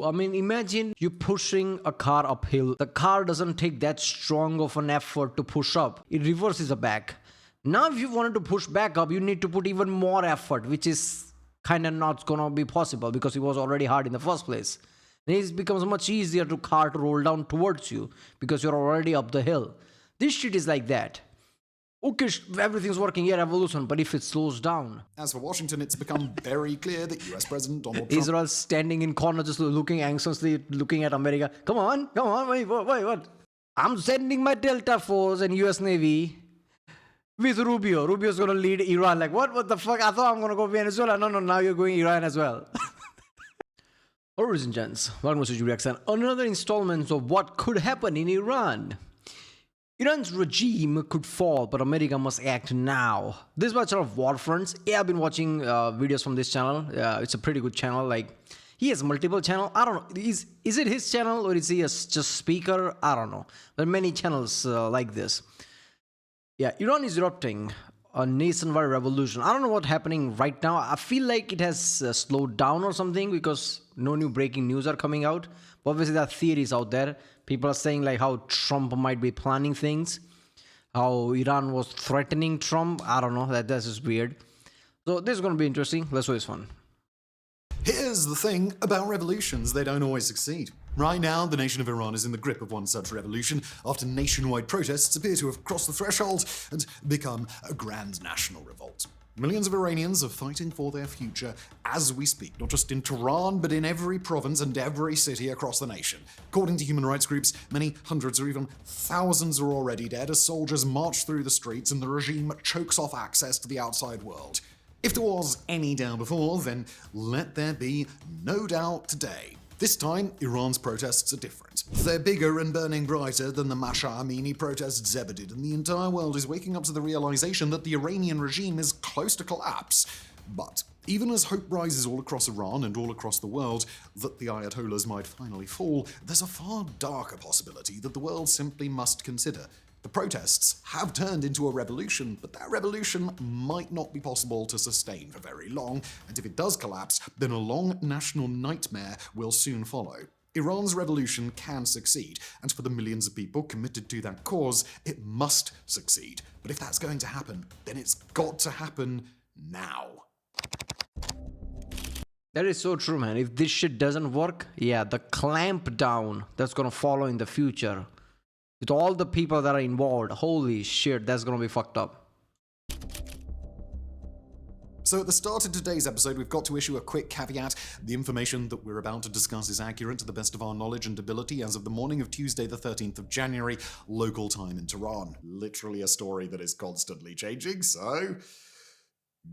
I mean, imagine you pushing a car uphill. The car doesn't take that strong of an effort to push up. It reverses back. Now, if you wanted to push back up, you need to put even more effort, which is kind of not gonna be possible because it was already hard in the first place. And it becomes much easier to car to roll down towards you because you're already up the hill. This shit is like that. Okay, everything's working, yeah, revolution, but if it slows down. As for Washington, it's become very clear that US President Donald Trump... Israel standing in corner, just looking anxiously, looking at America. Come on, wait, what? I'm sending my Delta Force and US Navy with Rubio. Rubio's gonna lead Iran. Like, what the fuck? I thought I'm gonna go Venezuela. No, now you're going Iran as well. Alright, gents, welcome to Reaction. Another installment of what could happen in Iran. Iran's regime could fall, but America must act now. This was sort of war fronts. Yeah, I've been watching videos from this channel. It's a pretty good channel. Like, he has multiple channels. I don't know. Is it his channel or is he just speaker? I don't know. There are many channels like this. Yeah, Iran is erupting a nationwide revolution. I don't know what's happening right now. I feel like it has slowed down or something because no new breaking news are coming out. But obviously, there are theories out there. People are saying like how Trump might be planning things, how Iran was threatening Trump. I don't know. That's just weird. So this is going to be interesting. Let's do this one. Here's the thing about revolutions, they don't always succeed. Right now, the nation of Iran is in the grip of one such revolution after nationwide protests appear to have crossed the threshold and become a grand national revolt. Millions of Iranians are fighting for their future as we speak, not just in Tehran, but in every province and every city across the nation. According to human rights groups, many hundreds or even thousands are already dead as soldiers march through the streets and the regime chokes off access to the outside world. If there was any doubt before, then let there be no doubt today. This time, Iran's protests are different. They're bigger and burning brighter than the Masha Amini protests ever did, and the entire world is waking up to the realization that the Iranian regime is close to collapse. But even as hope rises all across Iran and all across the world that the Ayatollahs might finally fall, there's a far darker possibility that the world simply must consider. The protests have turned into a revolution, but that revolution might not be possible to sustain for very long, and if it does collapse, then a long national nightmare will soon follow. Iran's revolution can succeed, and for the millions of people committed to that cause, it must succeed. But if that's going to happen, then it's got to happen now. That is so true, man. If this shit doesn't work, yeah, the clamp down that's gonna follow in the future with all the people that are involved, holy shit, that's gonna be fucked up. So at the start of today's episode, we've got to issue a quick caveat. The information that we're about to discuss is accurate to the best of our knowledge and ability as of the morning of Tuesday the 13th of January, local time in Tehran. Literally a story that is constantly changing, so...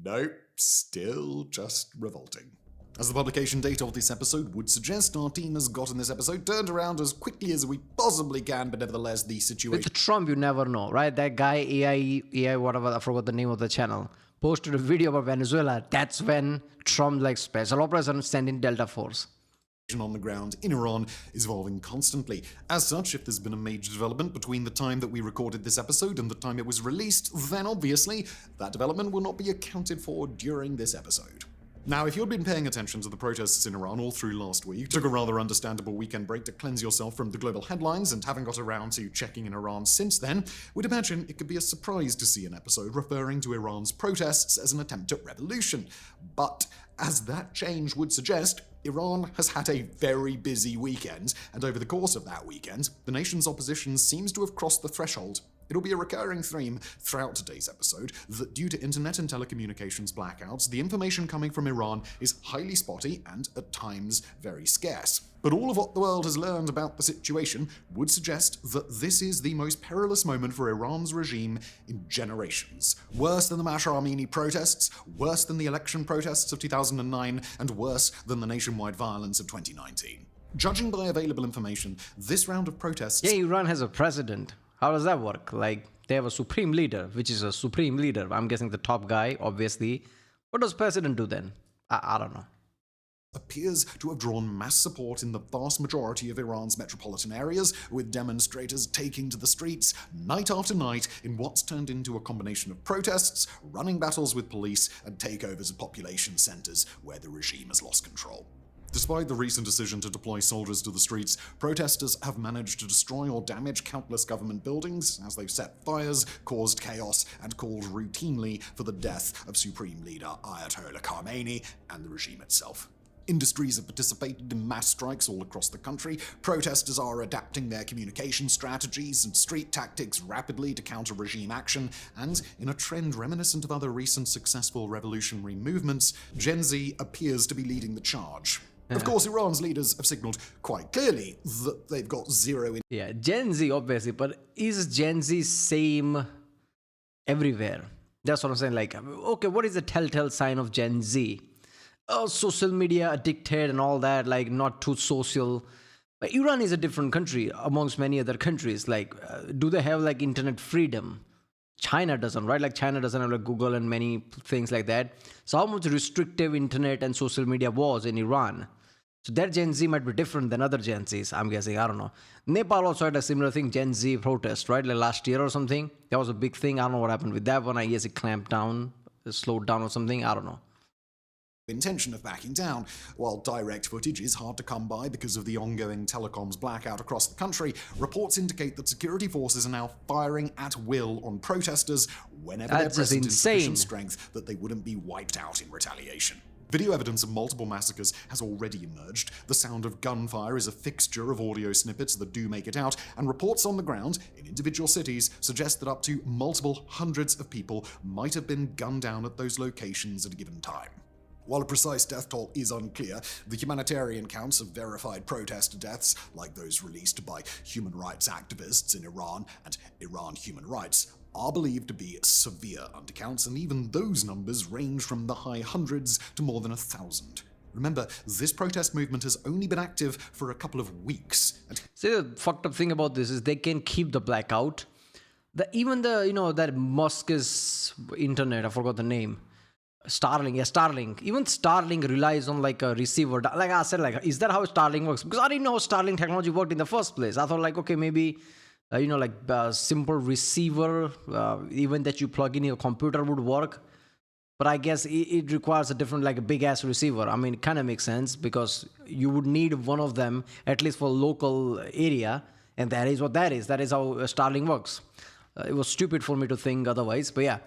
nope, still just revolting. As the publication date of this episode would suggest, our team has gotten this episode turned around as quickly as we possibly can, but nevertheless, the situation... With Trump, you never know, right? That guy, AI, whatever, I forgot the name of the channel, posted a video about Venezuela. That's when Trump, like special operation, sent in Delta Force. On the ground in Iran is evolving constantly. As such, if there's been a major development between the time that we recorded this episode and the time it was released, then obviously, that development will not be accounted for during this episode. Now, if you'd been paying attention to the protests in Iran all through last week, took a rather understandable weekend break to cleanse yourself from the global headlines, and haven't got around to checking in Iran since then, would imagine it could be a surprise to see an episode referring to Iran's protests as an attempt at revolution. But, as that change would suggest, Iran has had a very busy weekend, and over the course of that weekend, the nation's opposition seems to have crossed the threshold. It'll be a recurring theme throughout today's episode that due to internet and telecommunications blackouts, the information coming from Iran is highly spotty and, at times, very scarce. But all of what the world has learned about the situation would suggest that this is the most perilous moment for Iran's regime in generations. Worse than the Masha Amini protests, worse than the election protests of 2009, and worse than the nationwide violence of 2019. Judging by available information, this round of protests... Yeah, Iran has a president. How does that work? Like, they have a supreme leader, which is a supreme leader. I'm guessing the top guy, obviously. What does president do then? I don't know. Appears to have drawn mass support in the vast majority of Iran's metropolitan areas, with demonstrators taking to the streets night after night in what's turned into a combination of protests, running battles with police, and takeovers of population centers where the regime has lost control. Despite the recent decision to deploy soldiers to the streets, protesters have managed to destroy or damage countless government buildings as they've set fires, caused chaos, and called routinely for the death of Supreme Leader Ayatollah Khamenei and the regime itself. Industries have participated in mass strikes all across the country. Protesters are adapting their communication strategies and street tactics rapidly to counter regime action, and in a trend reminiscent of other recent successful revolutionary movements, Gen Z appears to be leading the charge. Of course, Iran's leaders have signaled quite clearly that they've got zero Yeah, Gen Z, obviously, but is Gen Z same everywhere? That's what I'm saying. Like, okay, what is the telltale sign of Gen Z? Oh, social media addicted and all that, like not too social. But Iran is a different country amongst many other countries. Like, do they have like internet freedom? China doesn't, right? Like China doesn't have like Google and many things like that. So how much restrictive internet and social media was in Iran? So that Gen Z might be different than other Gen Zs, I'm guessing. I don't know. Nepal also had a similar thing, Gen Z protest, right? Like last year or something. That was a big thing. I don't know what happened with that one. I guess it clamped down, slowed down or something. I don't know. intention of backing down. While direct footage is hard to come by because of the ongoing telecoms blackout across the country, reports indicate that security forces are now firing at will on protesters whenever they're present in sufficient strength that they wouldn't be wiped out in retaliation. Video evidence of multiple massacres has already emerged. The sound of gunfire is a fixture of audio snippets that do make it out, and reports on the ground in individual cities suggest that up to multiple hundreds of people might have been gunned down at those locations at a given time. While a precise death toll is unclear, the humanitarian counts of verified protester deaths, like those released by human rights activists in Iran and Iran Human Rights, are believed to be severe undercounts, and even those numbers range from the high hundreds to more than 1,000. Remember, this protest movement has only been active for a couple of weeks. See, the fucked up thing about this is they can keep the blackout. Even that Musk's internet, I forgot the name. Starlink. Even Starlink relies on like a receiver. Like I said, like, is that how Starlink works? Because I didn't know how Starlink technology worked in the first place. I thought like, okay, maybe, simple receiver, even that you plug in your computer would work. But I guess it requires a different, like a big ass receiver. I mean, it kind of makes sense because you would need one of them, at least for local area. And that is what that is. That is how Starlink works. It was stupid for me to think otherwise, but yeah.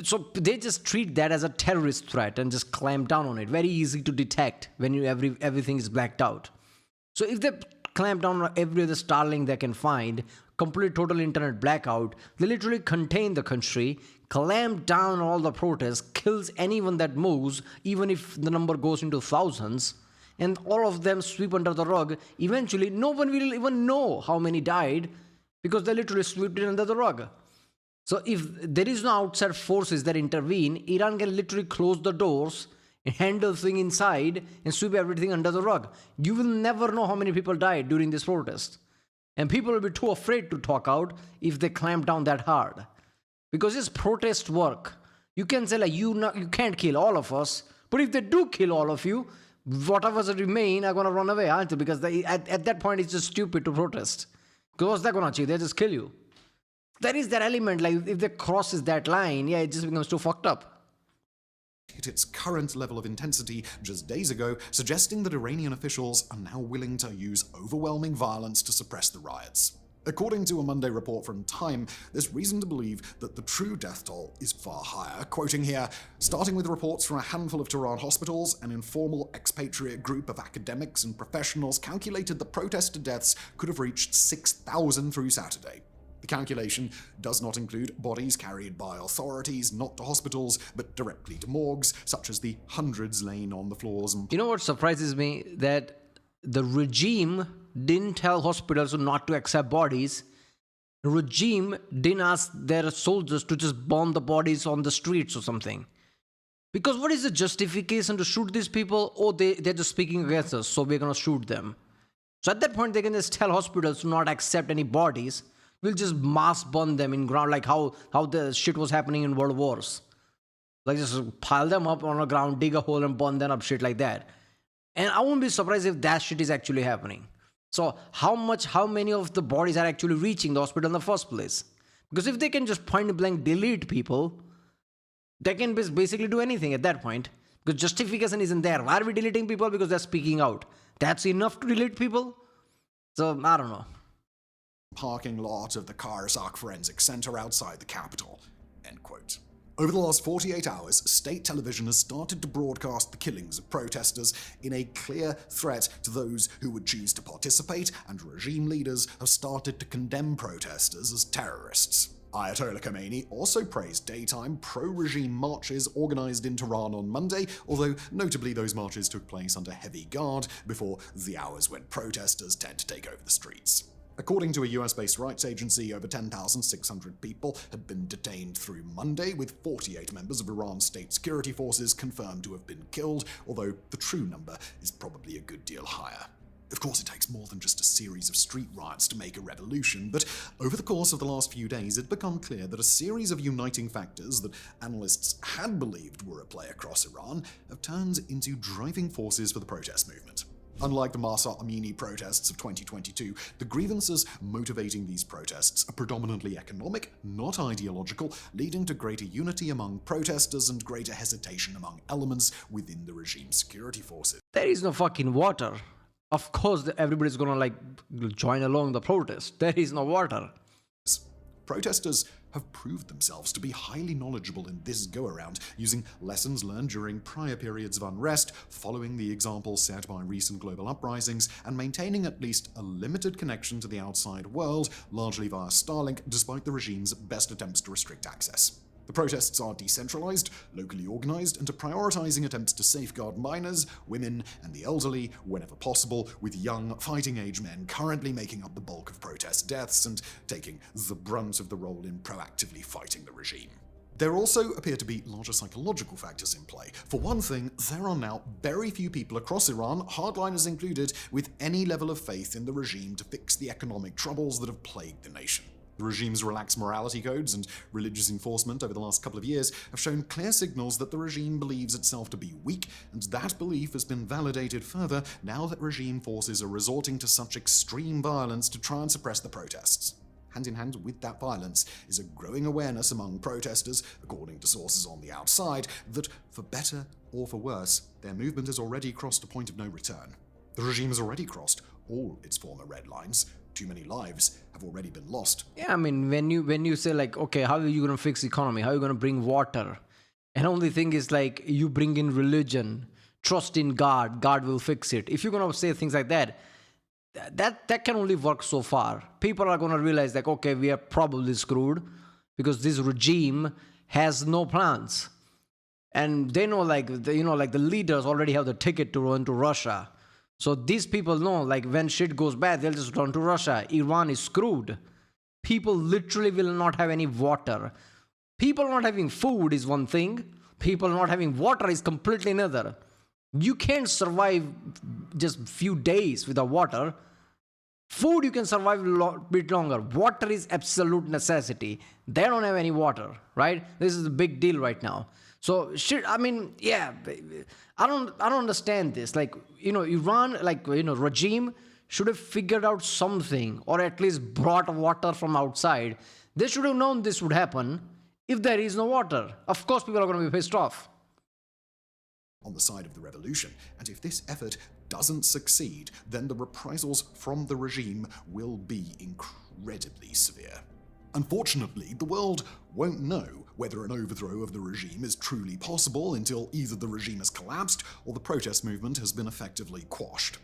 So they just treat that as a terrorist threat and just clamp down on it. Very easy to detect when everything is blacked out. So if they clamp down on every other Starlink they can find, complete total internet blackout, they literally contain the country, clamp down on all the protests, kills anyone that moves, even if the number goes into thousands, and all of them sweep under the rug. Eventually, no one will even know how many died because they literally swept it under the rug. So if there is no outside forces that intervene, Iran can literally close the doors and handle things inside and sweep everything under the rug. You will never know how many people died during this protest. And people will be too afraid to talk out if they clamp down that hard. Because it's protest work. You can say like, you can't kill all of us, but if they do kill all of you, whatever remain are going to run away, aren't they? Because at that point it's just stupid to protest. Because what's that going to achieve? They just kill you. There is that element, like if they crosses that line, yeah, it just becomes too fucked up. At its current level of intensity just days ago, suggesting that Iranian officials are now willing to use overwhelming violence to suppress the riots. According to a Monday report from Time, there's reason to believe that the true death toll is far higher. Quoting here, starting with reports from a handful of Tehran hospitals, an informal expatriate group of academics and professionals calculated that protester deaths could have reached 6,000 through Saturday. The calculation does not include bodies carried by authorities, not to hospitals, but directly to morgues, such as the hundreds laying on the floors. You know what surprises me? That the regime didn't tell hospitals not to accept bodies. The regime didn't ask their soldiers to just burn the bodies on the streets or something. Because what is the justification to shoot these people? Oh, they're just speaking against us, so we're going to shoot them. So at that point, they can just tell hospitals to not accept any bodies. We'll just mass burn them in ground, like how the shit was happening in world wars. Like just pile them up on the ground, dig a hole and burn them up, shit like that. And I won't be surprised if that shit is actually happening. So how many of the bodies are actually reaching the hospital in the first place? Because if they can just point blank delete people, they can basically do anything at that point. Because justification isn't there. Why are we deleting people? Because they're speaking out. That's enough to delete people? So, I don't know. Parking lot of the Karsak Forensic Center outside the Capitol. End quote. Over the last 48 hours, state television has started to broadcast the killings of protesters in a clear threat to those who would choose to participate, and regime leaders have started to condemn protesters as terrorists. Ayatollah Khomeini also praised daytime pro-regime marches organized in Tehran on Monday, although notably those marches took place under heavy guard before the hours when protesters tend to take over the streets. According to a US-based rights agency, over 10,600 people had been detained through Monday, with 48 members of Iran's state security forces confirmed to have been killed, although the true number is probably a good deal higher. Of course, it takes more than just a series of street riots to make a revolution, but over the course of the last few days, it had become clear that a series of uniting factors that analysts had believed were at play across Iran have turned into driving forces for the protest movement. Unlike the Mahsa Amini protests of 2022, the grievances motivating these protests are predominantly economic, not ideological, leading to greater unity among protesters and greater hesitation among elements within the regime's security forces. There is no fucking water. Of course, everybody's gonna join along the protest. There is no water. Protesters have proved themselves to be highly knowledgeable in this go-around, using lessons learned during prior periods of unrest, following the example set by recent global uprisings, and maintaining at least a limited connection to the outside world, largely via Starlink, despite the regime's best attempts to restrict access. The protests are decentralized, locally organized, and are prioritizing attempts to safeguard minors, women, and the elderly whenever possible, with young, fighting-age men currently making up the bulk of protest deaths and taking the brunt of the role in proactively fighting the regime. There also appear to be larger psychological factors in play. For one thing, there are now very few people across Iran, hardliners included, with any level of faith in the regime to fix the economic troubles that have plagued the nation. The regime's relaxed morality codes and religious enforcement over the last couple of years have shown clear signals that the regime believes itself to be weak, and that belief has been validated further now that regime forces are resorting to such extreme violence to try and suppress the protests. Hand in hand with that violence is a growing awareness among protesters, according to sources on the outside, that for better or for worse, their movement has already crossed a point of no return. The regime has already crossed all its former red lines. Too many lives have already been lost. Yeah, I mean, when you say okay, how are you going to fix the economy? How are you going to bring water? And only thing is you bring in religion, trust in God, God will fix it. If you're going to say things like that can only work so far. People are going to realize okay, we are probably screwed because this regime has no plans. And they know the leaders already have the ticket to run to Russia. So these people know, when shit goes bad, they'll just run to Russia. Iran is screwed. People literally will not have any water. People not having food is one thing. People not having water is completely another. You can't survive just few days without water. Food you can survive a bit longer. Water is absolute necessity. They don't have any water, right? This is a big deal right now. So shit, I mean, yeah, I don't understand this. Iran, regime should have figured out something, or at least brought water from outside. They should have known this would happen if there is no water. Of course, people are going to be pissed off. On the side of the revolution, and if this effort doesn't succeed, then the reprisals from the regime will be incredibly severe. Unfortunately, the world won't know whether an overthrow of the regime is truly possible until either the regime has collapsed or the protest movement has been effectively quashed.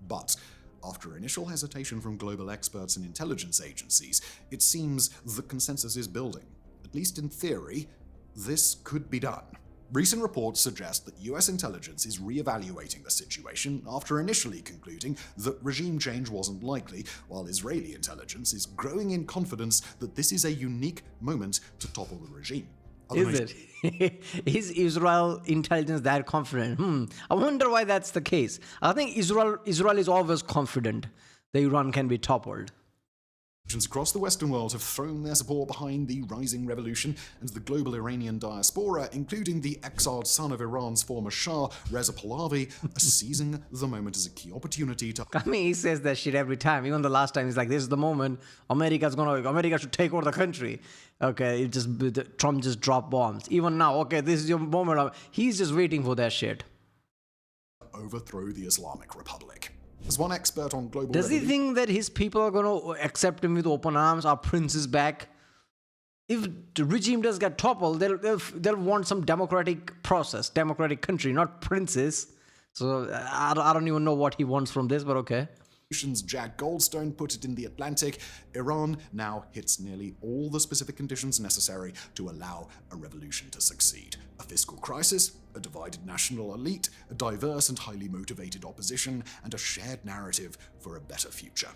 But after initial hesitation from global experts and intelligence agencies, it seems the consensus is building. At least in theory, this could be done. Recent reports suggest that US intelligence is re-evaluating the situation after initially concluding that regime change wasn't likely, while Israeli intelligence is growing in confidence that this is a unique moment to topple the regime. Is it? Is Israel intelligence that confident? I wonder why that's the case. I think Israel is always confident that Iran can be toppled. Nations across the Western world have thrown their support behind the rising revolution, and the global Iranian diaspora, including the exiled son of Iran's former Shah, Reza Pahlavi, are seizing the moment as a key opportunity to I mean, he says that shit every time. Even the last time, he's like, "This is the moment. America should take over the country." Okay, Trump just dropped bombs. Even now, okay, this is your moment. He's just waiting for that shit. overthrow the Islamic Republic. As one expert on global Does he think that his people are going to accept him with open arms? Our prince is back. If the regime does get toppled, they'll want some democratic process, democratic country, not princes. So I don't even know what he wants from this, but okay. Jack Goldstone put it in The Atlantic, Iran now hits nearly all the specific conditions necessary to allow a revolution to succeed. A fiscal crisis, a divided national elite, a diverse and highly motivated opposition, and a shared narrative for a better future.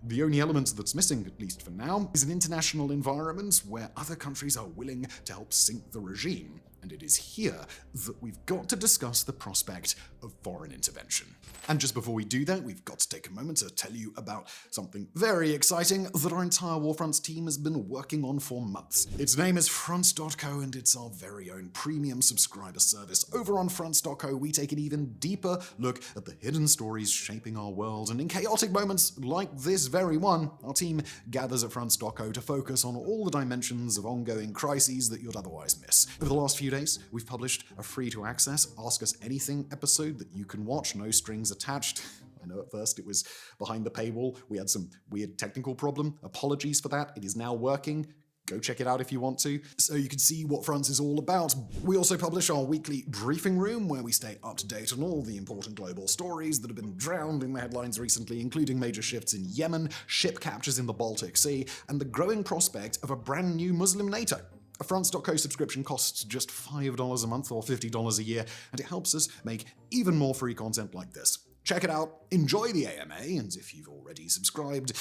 The only element that's missing, at least for now, is an international environment where other countries are willing to help sink the regime. And it is here that we've got to discuss the prospect of foreign intervention. And just before we do that, we've got to take a moment to tell you about something very exciting that our entire Warfronts team has been working on for months. Its name is Fronts.co, and it's our very own premium subscriber service. Over on Fronts.co, we take an even deeper look at the hidden stories shaping our world, and in chaotic moments like this very one, our team gathers at Fronts.co to focus on all the dimensions of ongoing crises that you'd otherwise miss. Over the last few days, we've published a free-to-access Ask Us Anything episode that you can watch, no strings attached. I know at first it was behind the paywall. We had some weird technical problem. Apologies for that. It is now working. Go check it out if you want to, so you can see what Fronts is all about. We also publish our weekly briefing room, where we stay up to date on all the important global stories that have been drowned in the headlines recently, including major shifts in Yemen, ship captures in the Baltic Sea, and the growing prospect of a brand new Muslim NATO. A Fronts.co subscription costs just $5 a month or $50 a year, and it helps us make even more free content like this. Check it out, enjoy the AMA, and if you've already subscribed,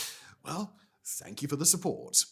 well, thank you for the support.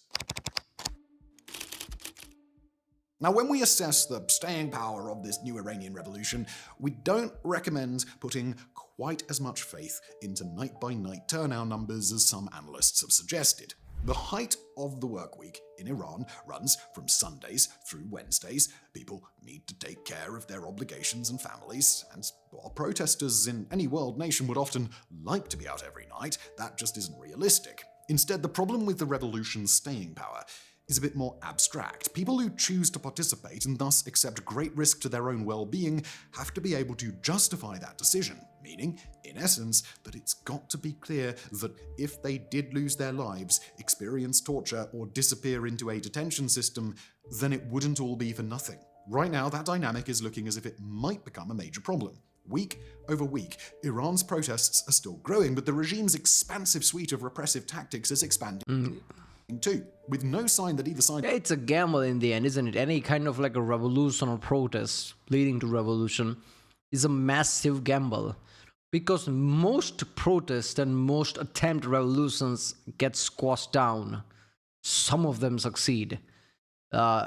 Now, when we assess the staying power of this new Iranian revolution, we don't recommend putting quite as much faith into night-by-night turnout numbers as some analysts have suggested. The height of the work week in Iran runs from Sundays through Wednesdays. People need to take care of their obligations and families, and while protesters in any world nation would often like to be out every night, that just isn't realistic. Instead, the problem with the revolution's staying power is a bit more abstract. People who choose to participate and thus accept great risk to their own well-being have to be able to justify that decision, meaning, in essence, that it's got to be clear that if they did lose their lives, experience torture, or disappear into a detention system, then it wouldn't all be for nothing. Right now, that dynamic is looking as if it might become a major problem. Week over week, Iran's protests are still growing, but the regime's expansive suite of repressive tactics is expanding too, with no sign that either side... It's a gamble in the end, isn't it? Any kind of like a revolution or protest leading to revolution is a massive gamble, because most protests and most attempt revolutions get squashed down. Some of them succeed.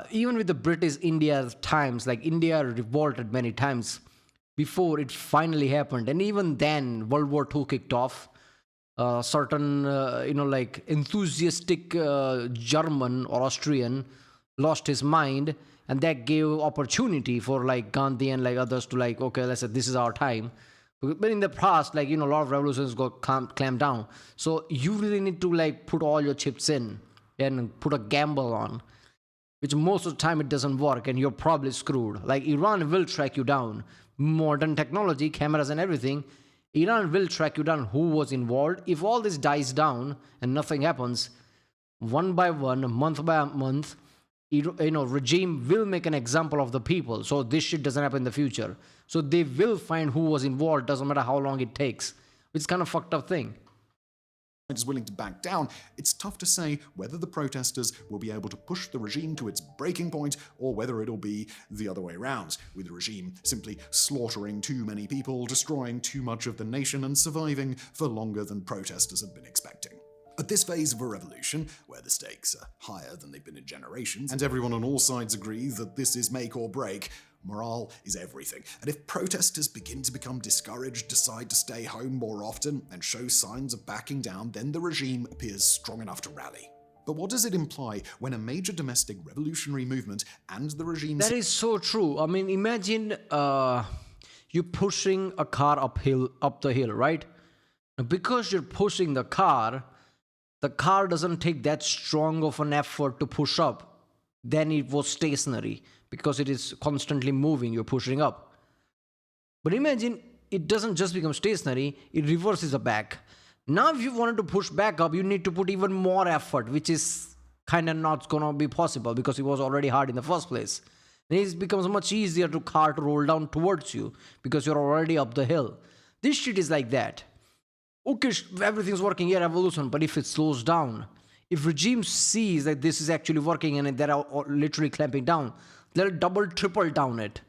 Even with the British India times, like India revolted many times before it finally happened, and even then World War II kicked off. Certain, like enthusiastic German or Austrian lost his mind, and that gave opportunity for like Gandhi and like others to like, okay, let's say this is our time. But in the past, like, a lot of revolutions got clamped down. So you really need to like put all your chips in and put a gamble on, which most of the time it doesn't work, and you're probably screwed. Like Iran will track you down. Modern technology, cameras and everything, Iran will track you down who was involved. If all this dies down and nothing happens, one by one, month by month, regime will make an example of the people. So this shit doesn't happen in the future. So they will find who was involved, doesn't matter how long it takes. It's kind of fucked up thing. Is willing to back down, it's tough to say whether the protesters will be able to push the regime to its breaking point, or whether it'll be the other way around, with the regime simply slaughtering too many people, destroying too much of the nation, and surviving for longer than protesters had been expecting. At this phase of a revolution, where the stakes are higher than they've been in generations, and everyone on all sides agree that this is make or break, morale is everything. And if protesters begin to become discouraged, decide to stay home more often, and show signs of backing down, then the regime appears strong enough to rally. But what does it imply when a major domestic revolutionary movement and the regime... That is so true. I mean, imagine you pushing a car up the hill, right? Because you're pushing the car doesn't take that strong of an effort to push up. Then it was stationary because it is constantly moving, you're pushing up. But imagine it doesn't just become stationary, it reverses back. Now if you wanted to push back up, you need to put even more effort, which is kind of not going to be possible because it was already hard in the first place. And it becomes much easier to car to roll down towards you because you're already up the hill. This shit is like that. Okay, everything's working, yeah, revolution, but if it slows down, if regime sees that this is actually working and they're literally clamping down, they'll double, triple down it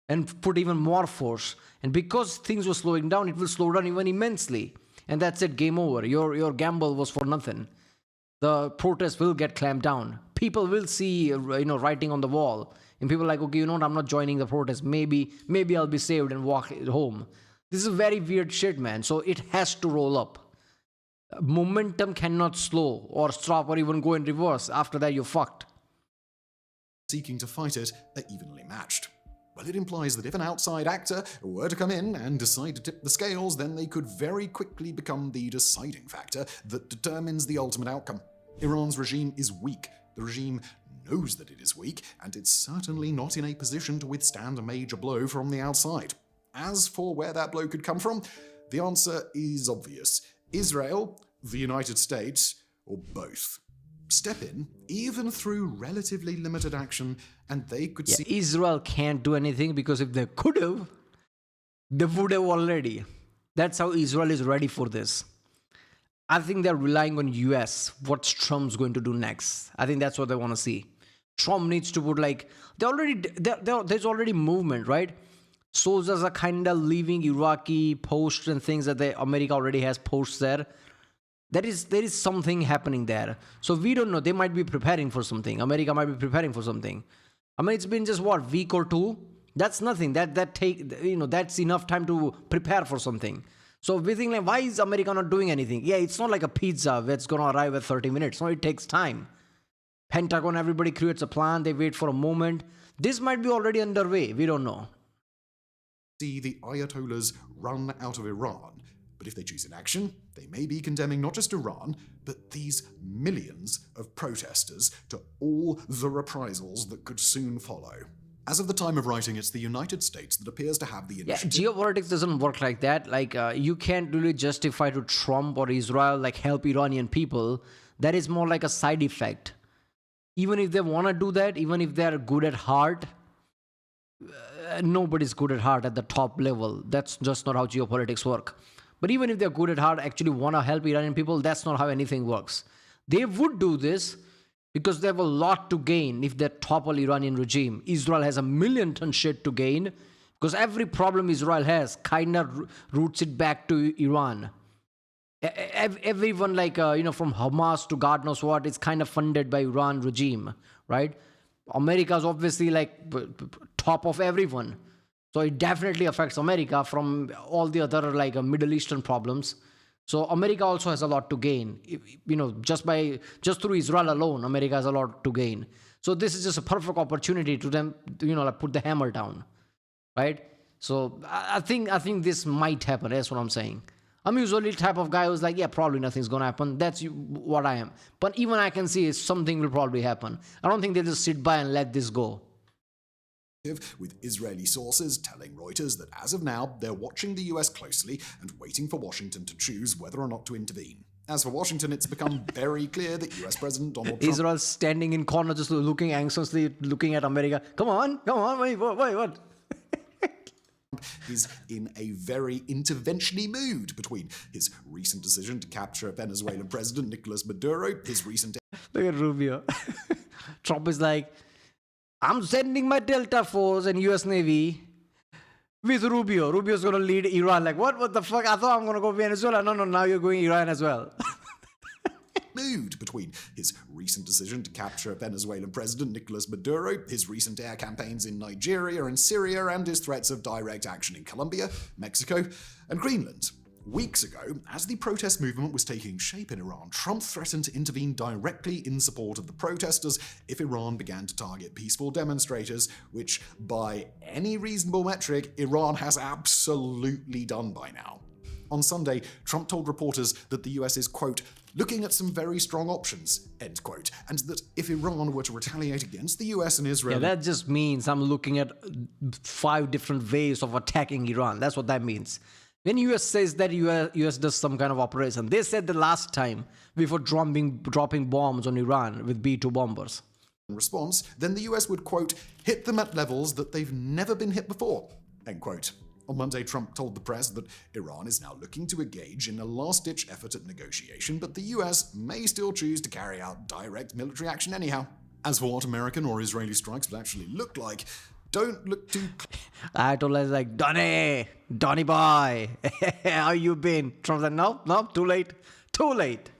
and put even more force. And because things were slowing down, it will slow down even immensely. And that's it, game over. Your gamble was for nothing. The protest will get clamped down. People will see, writing on the wall. And people are like, okay, you know what, I'm not joining the protest. Maybe I'll be saved and walk home. This is very weird shit, man. So it has to roll up. Momentum cannot slow or stop or even go in reverse. After that, you're fucked. Seeking to fight it are evenly matched. Well, it implies that if an outside actor were to come in and decide to tip the scales, then they could very quickly become the deciding factor that determines the ultimate outcome. Iran's regime is weak. The regime knows that it is weak, and it's certainly not in a position to withstand a major blow from the outside. As for where that blow could come from, the answer is obvious. Israel, the United States, or both. Step in, even through relatively limited action, and they could see... Israel can't do anything because if they could have, they would have already. That's how Israel is ready for this. I think they're relying on US, what Trump's going to do next. I think that's what they want to see. Trump needs to put there's already movement, right? Soldiers are kind of leaving Iraqi posts and things that America already has posts there. There is something happening there. So we don't know. They might be preparing for something. America might be preparing for something. I mean, it's been just week or two. That's nothing. That's enough time to prepare for something. So we think why is America not doing anything? Yeah, it's not like a pizza that's gonna arrive at 30 minutes. No, it takes time. Pentagon, everybody creates a plan. They wait for a moment. This might be already underway. We don't know. See the Ayatollahs run out of Iran. But if they choose inaction, they may be condemning not just Iran, but these millions of protesters to all the reprisals that could soon follow. As of the time of writing, it's the United States that appears to have the initiative. Yeah, geopolitics doesn't work like that. You can't really justify to Trump or Israel, help Iranian people. That is more like a side effect. Even if they want to do that, even if they're good at heart, nobody's good at heart at the top level. That's just not how geopolitics work. But even if they're good at heart, actually want to help Iranian people, that's not how anything works. They would do this because they have a lot to gain if they topple Iranian regime. Israel has 1 million ton shit to gain because every problem Israel has kind of roots it back to Iran. Everyone from Hamas to God knows what is kind of funded by Iran regime, right? America's obviously top of everyone. So it definitely affects America from all the other Middle Eastern problems. So America also has a lot to gain. Just through Israel alone, America has a lot to gain. So this is just a perfect opportunity to them, put the hammer down, right? So I think this might happen. That's what I'm saying. I'm usually the type of guy who's like, yeah, probably nothing's going to happen. That's what I am. But even I can see something will probably happen. I don't think they'll just sit by and let this go. With Israeli sources telling Reuters that as of now, they're watching the US closely and waiting for Washington to choose whether or not to intervene. As for Washington, it's become very clear that US President Donald Trump... Israel standing in corner, just looking anxiously, looking at America. Come on, wait, what? is in a very intervention-y mood between his recent decision to capture Venezuelan President Nicolas Maduro, his recent... Look at Rubio. Trump is like, I'm sending my Delta Force and US Navy with Rubio. Rubio's going to lead Iran. What the fuck? I thought I'm going to go Venezuela. No, now you're going Iran as well. Mood between his recent decision to capture Venezuelan President Nicolas Maduro, his recent air campaigns in Nigeria and Syria, and his threats of direct action in Colombia, Mexico, and Greenland. Weeks ago, as the protest movement was taking shape in Iran, Trump threatened to intervene directly in support of the protesters if Iran began to target peaceful demonstrators, which, by any reasonable metric, Iran has absolutely done by now. On Sunday, Trump told reporters that the US is, quote, looking at some very strong options, end quote, and that if Iran were to retaliate against the US and Israel... Yeah, that just means I'm looking at 5 different ways of attacking Iran. That's what that means. When US says that US does some kind of operation, they said the last time before dropping bombs on Iran with B-2 bombers. In response, then the US would, quote, hit them at levels that they've never been hit before, end quote. On Monday, Trump told the press that Iran is now looking to engage in a last-ditch effort at negotiation, but the US may still choose to carry out direct military action anyhow. As for what American or Israeli strikes would actually look like, don't look too... Ayatollah's like, Donny boy, how you been? Trump's like, no, too late.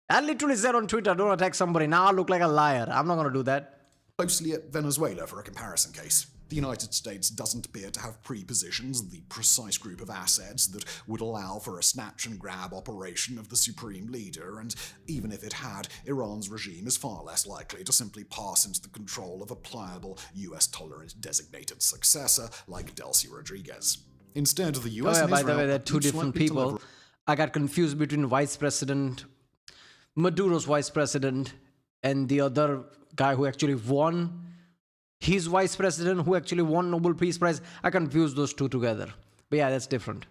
I literally said on Twitter, don't attack somebody. Now I look like a liar. I'm not going to do that. Closely at Venezuela for a comparison case. The United States doesn't appear to have prepositions, the precise group of assets that would allow for a snatch-and-grab operation of the supreme leader, and even if it had, Iran's regime is far less likely to simply pass into the control of a pliable, US-tolerant designated successor like Delcy Rodriguez. Instead, the US and by Israel the way, they're two different people. I got confused between Vice President, Maduro's Vice President, and the other guy who actually won. His vice president who actually won Nobel Peace Prize. I confused those two together. But yeah, that's different.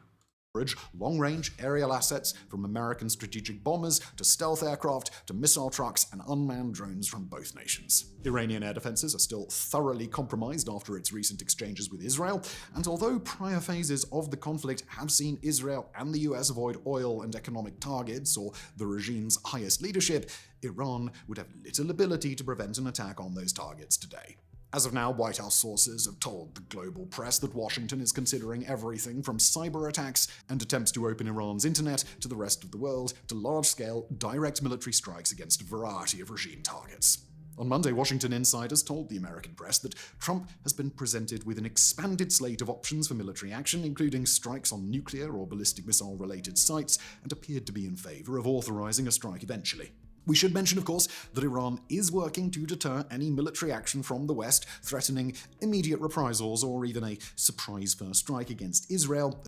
Long-range aerial assets from American strategic bombers to stealth aircraft to missile trucks and unmanned drones from both nations. Iranian air defenses are still thoroughly compromised after its recent exchanges with Israel, and although prior phases of the conflict have seen Israel and the US avoid oil and economic targets or the regime's highest leadership, Iran would have little ability to prevent an attack on those targets today. As of now, White House sources have told the global press that Washington is considering everything from cyber attacks and attempts to open Iran's internet to the rest of the world to large-scale direct military strikes against a variety of regime targets. On Monday, Washington insiders told the American press that Trump has been presented with an expanded slate of options for military action, including strikes on nuclear or ballistic missile-related sites, and appeared to be in favor of authorizing a strike eventually. We should mention, of course, that Iran is working to deter any military action from the West, threatening immediate reprisals or even a surprise first strike against Israel.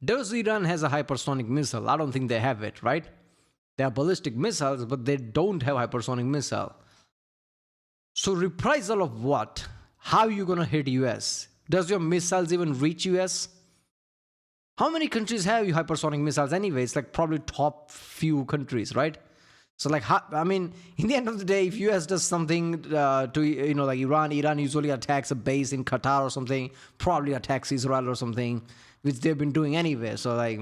Does Iran has a hypersonic missile? I don't think they have it, right? They have ballistic missiles, but they don't have hypersonic missile. So reprisal of what? How are you going to hit US? Does your missiles even reach US? How many countries have hypersonic missiles anyway? It's like probably top few countries, right? So like, I mean, in the end of the day, if US does something to, like Iran usually attacks a base in Qatar or something, probably attacks Israel or something, which they've been doing anyway. So like...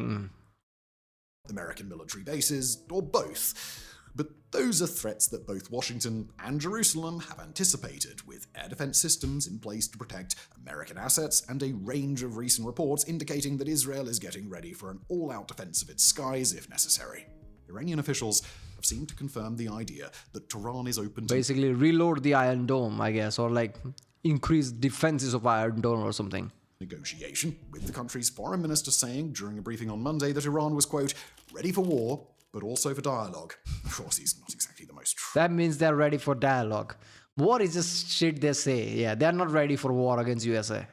American military bases, or both. But those are threats that both Washington and Jerusalem have anticipated, with air defense systems in place to protect American assets and a range of recent reports indicating that Israel is getting ready for an all-out defense of its skies if necessary. Iranian officials have seemed to confirm the idea that Tehran is open to... Basically reload the Iron Dome, I guess, or like increase defenses of Iron Dome or something. Negotiation, with the country's foreign minister saying during a briefing on Monday that Iran was, quote, ready for war, but also for dialogue. Of course, he's not exactly the most... That means they're ready for dialogue. War is just shit they say. Yeah, they're not ready for war against USA.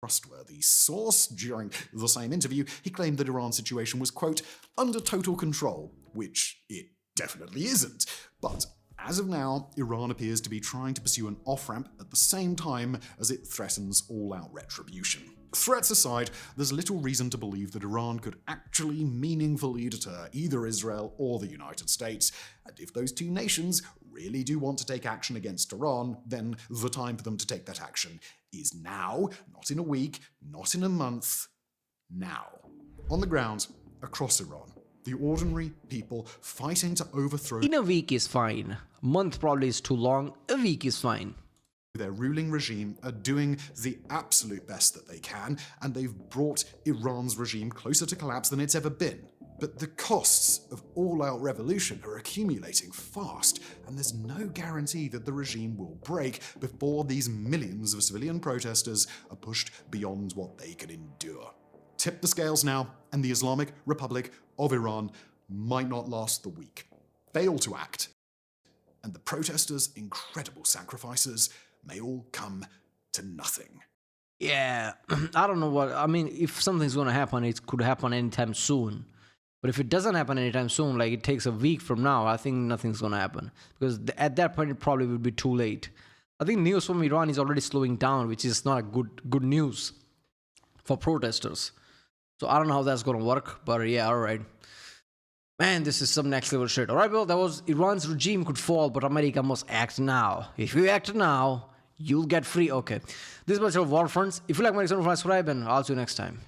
Trustworthy source. During the same interview, he claimed that Iran's situation was, quote, under total control, which it definitely isn't. But as of now, Iran appears to be trying to pursue an off-ramp at the same time as it threatens all-out retribution. Threats aside, there's little reason to believe that Iran could actually meaningfully deter either Israel or the United States, and if those two nations really do want to take action against Iran, then the time for them to take that action is now, not in a week, not in a month, now. On the ground, across Iran, the ordinary people fighting to overthrow... In a week is fine. A month probably is too long. A week is fine. Their ruling regime are doing the absolute best that they can, and they've brought Iran's regime closer to collapse than it's ever been. But the costs of all-out revolution are accumulating fast, and there's no guarantee that the regime will break before these millions of civilian protesters are pushed beyond what they can endure. tip the scales now, and the Islamic Republic of Iran might not last the week. Fail to act, and the protesters' incredible sacrifices may all come to nothing. Yeah, I don't know what. I mean, if something's going to happen, it could happen anytime soon. But if it doesn't happen anytime soon, like it takes a week from now, I think nothing's going to happen. Because at that point, it probably will be too late. I think news from Iran is already slowing down, which is not a good news for protesters. So I don't know how that's going to work, but yeah, all right. Man, this is some next level shit. All right, well, that was Iran's regime could fall, but America must act now. If you act now, you'll get free. Okay. This was your War Fronts. If you like my channel, subscribe, and I'll see you next time.